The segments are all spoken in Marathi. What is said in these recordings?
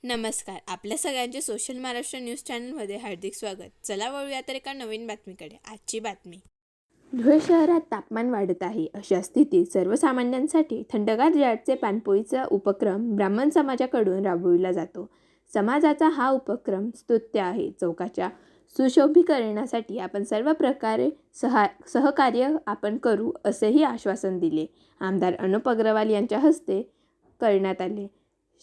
नमस्कार. आपल्या सगळ्यांचे सोशल महाराष्ट्र न्यूज चॅनलमध्ये हार्दिक स्वागत. चला वळूया तर एका नवीन बातमीकडे. आजची बातमी. धुळे शहरात तापमान वाढत आहे. अशा स्थितीत सर्वसामान्यांसाठी थंडगार जारचे पाणपोईचा उपक्रम ब्राह्मण समाजाकडून राबविला जातो. समाजाचा हा उपक्रम स्तुत्य आहे. चौकाच्या सुशोभीकरणासाठी आपण सर्व प्रकारे सहकार्य आपण करू असेही आश्वासन दिले. आमदार अनुप अग्रवाल यांच्या हस्ते करण्यात आले.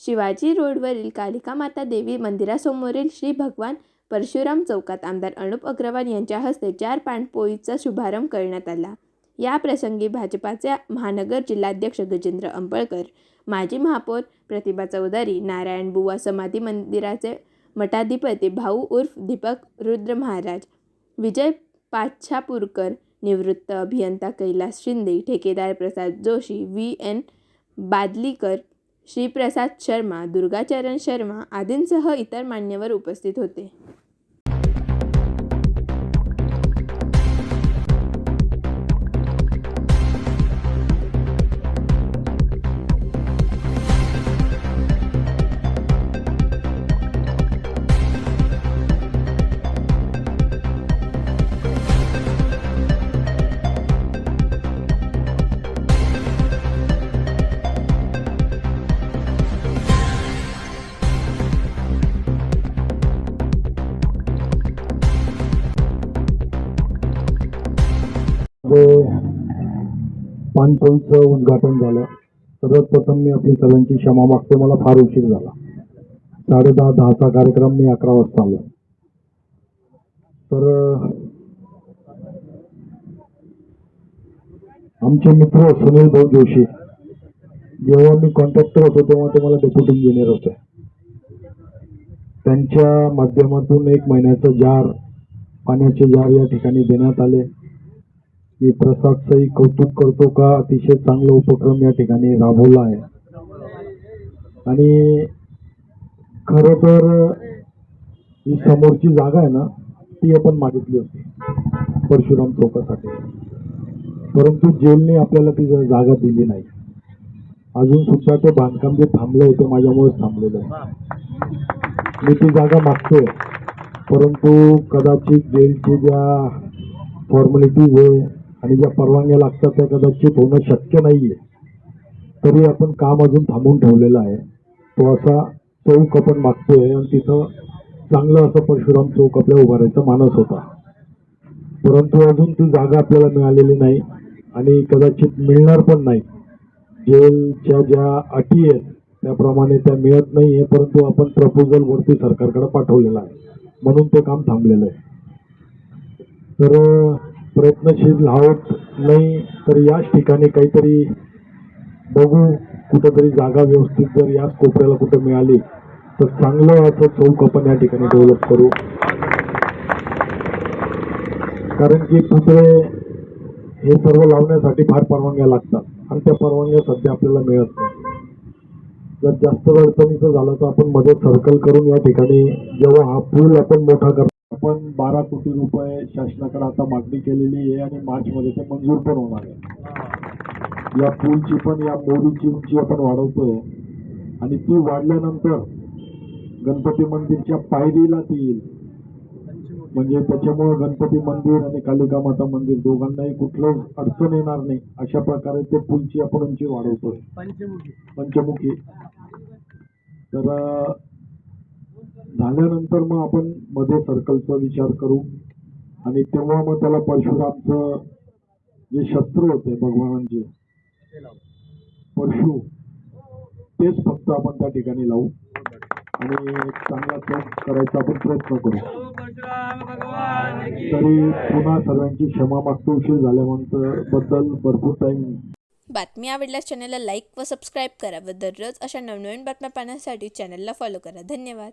शिवाजी रोडवरील कालिका माता देवी मंदिरासमोरील श्री भगवान परशुराम चौकात आमदार अनुप अग्रवाल यांच्या हस्ते 4 पाणपोईचा शुभारंभ करण्यात आला. या प्रसंगी भाजपाचे महानगर जिल्हाध्यक्ष गजेंद्र अंबळकर, माजी महापौर प्रतिभा चौधरी, नारायण बुवा समाधी मंदिराचे मठाधिपती भाऊ उर्फ दीपक रुद्र महाराज, विजय पाछापूरकर, निवृत्त अभियंता कैलास शिंदे, ठेकेदार प्रसाद जोशी, VN बादलीकर, श्रीप्रसाद शर्मा, दुर्गाचरण शर्मा आदींसह इतर मान्यवर उपस्थित होते. पाणपोईचं उद्घाटन झालं. सर्वप्रथम मी आपली सगळ्यांची क्षमा मागतो. मला फार उशीर झाला. 10:30-10चा कार्यक्रम मी 11 वाजता आलो. तर आमचे मित्र सुनील भाऊ जोशी, जेव्हा मी कॉन्ट्रॅक्टर होतो तेव्हा ते मला डेप्युटी इंजिनियर होते. त्यांच्या माध्यमातून 1 महिन्याचं जार, पाण्याचे जार या ठिकाणी देण्यात आले. मी प्रसादचंही कौतुक करतो का अतिशय चांगला उपक्रम या ठिकाणी राबवला आहे. आणि खरं तर ही समोरची जागा आहे ना, ती आपण मागितली होती परशुराम चौकासाठी, परंतु जेलने आपल्याला ती जागा दिली नाही. अजून सुद्धा ते बांधकाम जे थांबलं होते माझ्यामुळेच थांबलेलं आहे. मी ती जागा मागतोय, परंतु कदाचित जेलची ज्या फॉर्मॅलिटीज आहे आणि ज्या परवानग्या लागतात त्या कदाचित होणं शक्य नाहीये. तरी आपण काम अजून थांबवून ठेवलेलं आहे. तो असा चौक आपण मागतोय आणि तिथं चांगलं असं परशुराम चौक आपल्या उभारायचा मानस होता, परंतु अजून ती जागा आपल्याला मिळालेली नाही आणि कदाचित मिळणार पण नाही. जेलच्या ज्या अटी आहेत त्याप्रमाणे त्या मिळत नाहीये, परंतु आपण प्रपोजल वरती सरकारकडे पाठवलेला आहे, म्हणून ते काम थांबलेलं आहे. तर प्रयत्नशील आहोत. नाही तर याच ठिकाणी काहीतरी बघू, कुठेतरी जागा व्यवस्थित जर याच कोपऱ्याला कुठे मिळाली तर चांगलं असं चौक आपण या ठिकाणी डेव्हलप करू. कारण की पुतळे हे सर्व लावण्यासाठी फार परवानग्या लागतात आणि त्या परवानग्या सध्या आपल्याला मिळत नाही. जर जास्त अडचणीचं झालं तर आपण मध्ये सर्कल करून या ठिकाणी जेव्हा हा पूल आपण मोठा करतो, आपण 12 कोटी रुपये शासनाकडे आता मागणी केलेली आहे आणि मार्चमध्ये ते मंजूर पण होणार आहे. या पूलची पण, या मोरीची उंची आपण वाढवतोय आणि ती वाढल्यानंतर गणपती मंदिरच्या पायरीला ती येईल. म्हणजे त्याच्यामुळं गणपती मंदिर आणि कालिका माता मंदिर दोघांनाही कुठलं अडचण येणार नाही अशा प्रकारे ते पूलची आपण उंची वाढवतोय, पंचमुखी. तर झाल्यानंतर मग आपण मध्ये सर्कलचा विचार करू आणि तेव्हा मग त्याला परशुरामचं जे शस्त्र होते भगवानांचे परशु, तेच फक्त आपण त्या ठिकाणी लावू आणि चांगला चौक करायचा आपण प्रयत्न करू. तरी पुन्हा सर्वांची क्षमा मागतो उशीर झाल्यानंतर बद्दल. भरपूर टाइम. बातमी आवडल्यास चॅनलला लाईक व सबस्क्राईब करा व दररोज अशा नवनवीन बातम्या पाहण्यासाठी चॅनलला फॉलो करा. धन्यवाद.